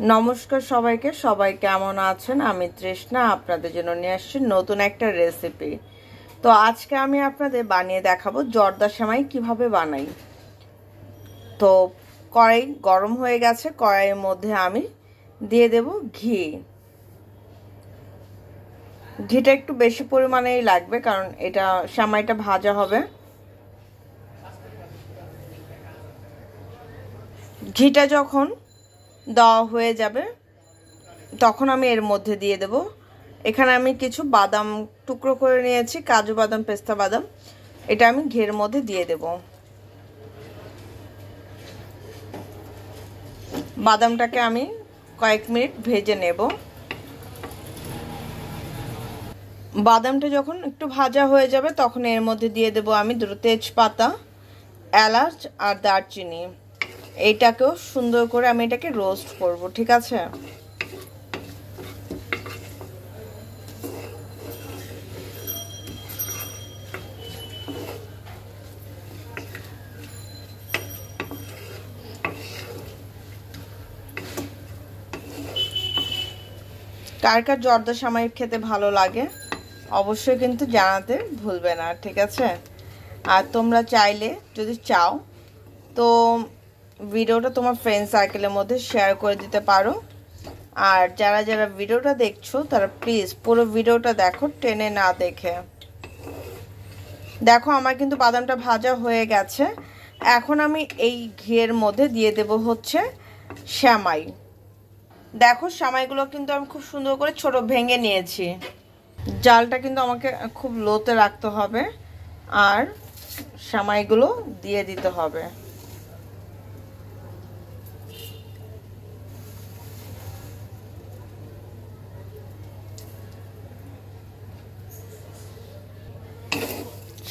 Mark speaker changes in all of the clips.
Speaker 1: নমস্কার সবাইকে। সবাই কেমন আছেন? আমি তৃষ্ণা আপনাদের জন্য নিয়ে আসছি নতুন একটা রেসিপি। তো আজকে আমি আপনাদের বানিয়ে দেখাবো জর্দা সেমাই কিভাবে বানাই। তো কড়াই গরম হয়ে গেছে, কড়াইয়ের মধ্যে আমি দিয়ে দেব ঘি। ঘিটা একটু বেশি পরিমাণেই লাগবে, কারণ এটা সেমাইটা ভাজা হবে। ঘিটা যখন দেওয়া হয়ে যাবে তখন আমি এর মধ্যে দিয়ে দেব, এখানে আমি কিছু বাদাম টুকরো করে নিয়েছি, কাজু বাদাম, পেস্তা বাদাম। এটা আমি ঘিয়ের মধ্যে দিয়ে দেব। বাদামটাকে আমি কয়েক মিনিট ভেজে নেব। বাদামটা যখন একটু ভাজা হয়ে যাবে তখন এর মধ্যে দিয়ে দেব আমি দুটো তেজপাতা, এলাচ আর দারচিনি। এইটাকেও সুন্দর করে আমি এটাকে রোস্ট করব, ঠিক আছে? কার কার জর্দা সেমাই খেতে ভালো লাগে অবশ্যই কিন্তু জানাতে ভুলবে না, ঠিক আছে? আর তোমরা চাইলে যদি চাও তো ভিডিওটা তোমার ফ্রেন্ড সার্কেলের মধ্যে শেয়ার করে দিতে পারো। আর যারা যারা ভিডিওটা দেখছো তারা প্লিজ পুরো ভিডিওটা দেখো, টেনে না দেখে। দেখো আমার কিন্তু বাদামটা ভাজা হয়ে গেছে। এখন আমি এই ঘিয়ের মধ্যে দিয়ে দেব হচ্ছে সেমাই। দেখো সেমাইগুলো কিন্তু আমি খুব সুন্দর করে ছোট ভেঙে নিয়েছি। জালটা কিন্তু আমাকে খুব লোতে রাখতে হবে আর সেমাইগুলো দিয়ে দিতে হবে।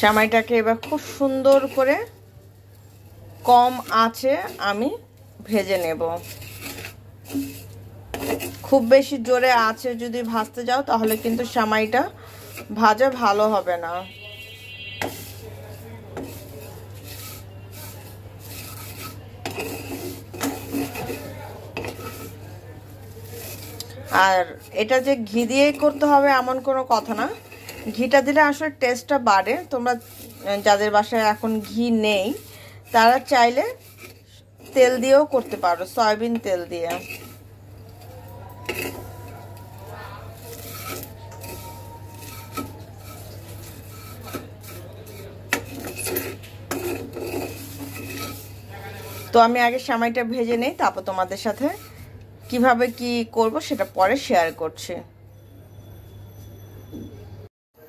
Speaker 1: সেমাইটাকে এবার খুব সুন্দর করে কম আঁচে আমি ভেজে নেব। খুব বেশি জোরে আঁচে যদি ভাজতে যাও তাহলে কিন্তু সেমাইটা ভাজা ভালো হবে না। আর এটা যে ঘি দিয়ে করতে হবে এমন কোনো কথা না, ঘিটা দিলে আসলে টেস্টটা বাড়ে। তোমরা যাদের বাসায় এখন ঘি নেই তারা চাইলে তেল দিয়েও করতে পারো, সয়াবিন তেল দিয়ে। তো আমি আগে সেমাইটা ভেজে নেই, তারপর তোমাদের সাথে কিভাবে কি করব সেটা পরে শেয়ার করছি।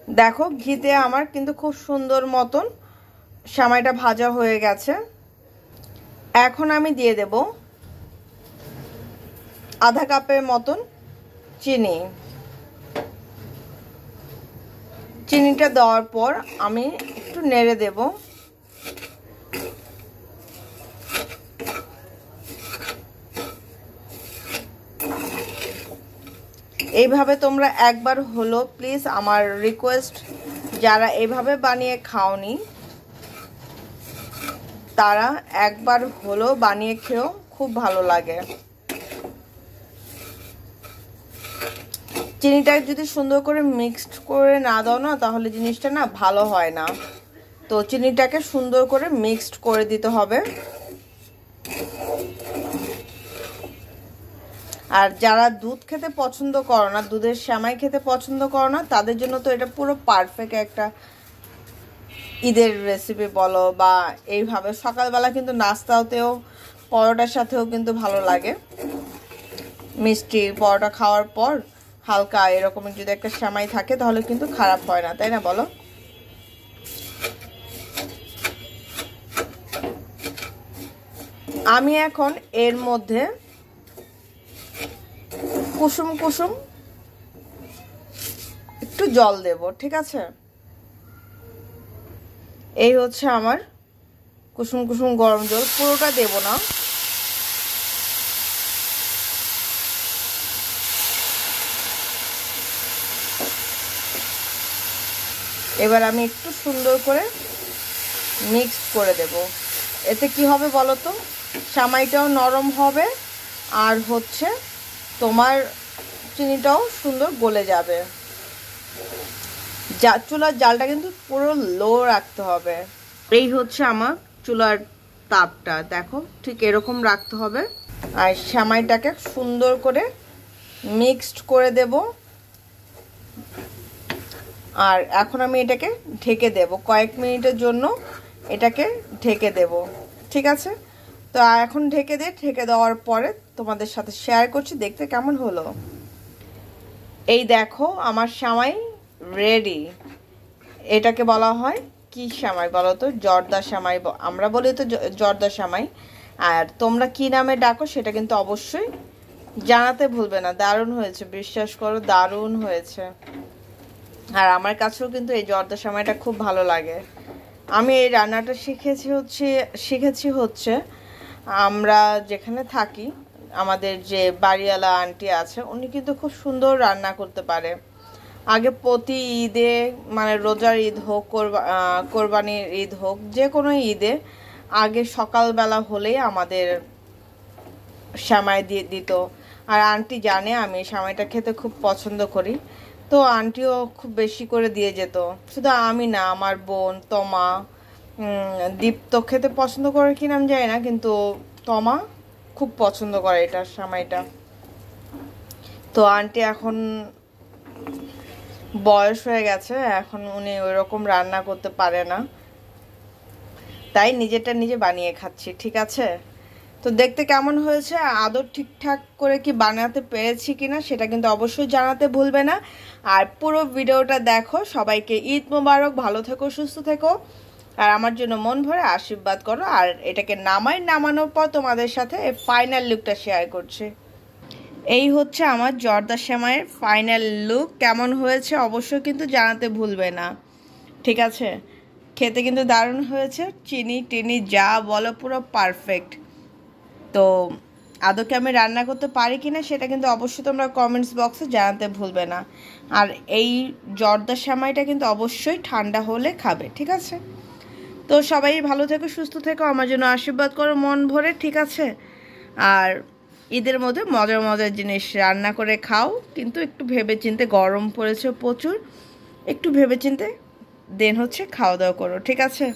Speaker 1: দেখো ঘিতে আমার কিন্তু খুব সুন্দর মতন সেমাইটা ভাজা হয়ে গেছে। এখন আমি দিয়ে দেব আধা কাপের মতন চিনি। চিনিটা দেওয়ার পর আমি একটু নেড়ে দেব। এইভাবে তোমরা একবার হলো প্লিজ, আমার রিকোয়েস্ট, যারা এইভাবে বানিয়ে খাওনি তারা একবার হলো বানিয়ে খেও, খুব ভালো লাগে। চিনিটা যদি সুন্দর করে মিক্সড করে না দাও না তাহলে জিনিসটা না ভালো হয় না। তো চিনিটাকে সুন্দর করে মিক্সড করে দিতে হবে। আর যারা দুধ খেতে পছন্দ করো না, দুধের সেমাই খেতে পছন্দ করো না, তাদের জন্য তো এটা পুরো পারফেক্ট একটা ঈদের রেসিপি বলো, বা এইভাবে সকালবেলা কিন্তু নাস্তাতেও পরোটার সাথেও কিন্তু ভালো লাগে। মিষ্টি পরোটা খাওয়ার পর হালকা এরকম যদি একটা সেমাই থাকে তাহলে কিন্তু খারাপ হয় না, তাই না বলো? আমি এখন এর মধ্যে কুসুম কুসুম একটু জল দেব, ঠিক আছে? এই হচ্ছে আমার কুসুম কুসুম গরম জল, পুরোটা দেব না। এবার আমি একটু সুন্দর করে মিক্স করে দেব। এতে কি হবে বলো তো, সেমাইটাও নরম হবে আর হচ্ছে তোমার চিনিটাও সুন্দর গলে যাবে। চুলার জালটা কিন্তু পুরো লো রাখতে হবে। এই হচ্ছে আমার চুলার তাপটা, দেখো ঠিক এরকম রাখতে হবে। আর সেমাইটাকে সুন্দর করে মিক্সড করে দেব। আর এখন আমি এটাকে ঢেকে দেব কয়েক মিনিটের জন্য, এটাকে ঢেকে দেব। ঠিক আছে, তো এখন ঢেকে দেওয়ার পরে তোমাদের সাথে শেয়ার করছি দেখতে কেমন হলো। এই দেখো আমার সেমাই রেডি। এটাকে বলা হয় কি সেমাই বলো তো? জর্দা সেমাই আমরা বলি তো, জর্দা সেমাই। আর তোমরা কি নামে ডাকো সেটা কিন্তু অবশ্যই জানাতে ভুলবে না। দারুণ হয়েছে, বিশ্বাস করো দারুণ হয়েছে। আর আমার কাছেও কিন্তু এই জর্দা সেমাইটা খুব ভালো লাগে। আমি এই রান্নাটা শিখেছি হচ্ছে আমরা যেখানে থাকি, আমাদের যে বাড়িওয়ালা আন্টি আছে উনি কিন্তু খুব সুন্দর রান্না করতে পারে। আগে প্রতি ঈদে, মানে রোজার ঈদ হোক, কোরবানির ঈদ হোক, যে কোনো ঈদে আগে সকালবেলা হলেই আমাদের সেমাই দিয়ে দিত। আর আন্টি জানে আমি সেমাইটা খেতে খুব পছন্দ করি, তো আন্টিও খুব বেশি করে দিয়ে যেত। শুধু আমি না, আমার বোন তমা, দীপ্ত খেতে পছন্দ করে কিনা আমি জানি না, কিন্তু তমা খুব পছন্দ করে এটা সেমাইটা। তো আন্টি এখন বয়স হয়ে গেছে, এখন উনি ওই রকম রান্না করতে পারে না, তাই নিজেরটা নিজে বানিয়ে খাচ্ছি। ঠিক আছে, তো দেখতে কেমন হয়েছে, আদৌ ঠিকঠাক করে কি বানাতে পেরেছি কিনা সেটা কিন্তু অবশ্যই জানাতে ভুলবে না। আর পুরো ভিডিওটা দেখো। সবাইকে ঈদ মোবারক, ভালো থেকো, সুস্থ থেকো, আর আমার জন্য মন ভরে আশীর্বাদ করো। আর এটাকে নামানোর পর তোমাদের সাথে ফাইনাল লুকটা শেয়ার করছি। এই হচ্ছে আমার জর্দা সেমাইয়ের ফাইনাল লুক। কেমন হয়েছে অবশ্যই কিন্তু জানাতে ভুলবে না। ঠিক আছে, খেতে কিন্তু দারুণ হয়েছে, চিনি টিনি যা বলো পুরো পারফেক্ট। তো আদৌ কি আমি রান্না করতে পারি কিনা সেটা কিন্তু অবশ্যই তোমরা কমেন্টস বক্সে জানাতে ভুলবে না। আর এই জর্দা সেমাইটা কিন্তু অবশ্যই ঠান্ডা হলে খাবে। ঠিক আছে, তো সবাই ভালো থেকো, সুস্থ থেকো, আমার জন্য আশীর্বাদ করো মন ভরে। ঠিক আছে, আর ঈদের মধ্যে মজার মজার জিনিস রান্না করে খাও, কিন্তু একটু ভেবেচিন্তে, গরম পড়েছে প্রচুর, একটু ভেবেচিন্তে দেন হচ্ছে খাওয়া দাওয়া করো। ঠিক আছে।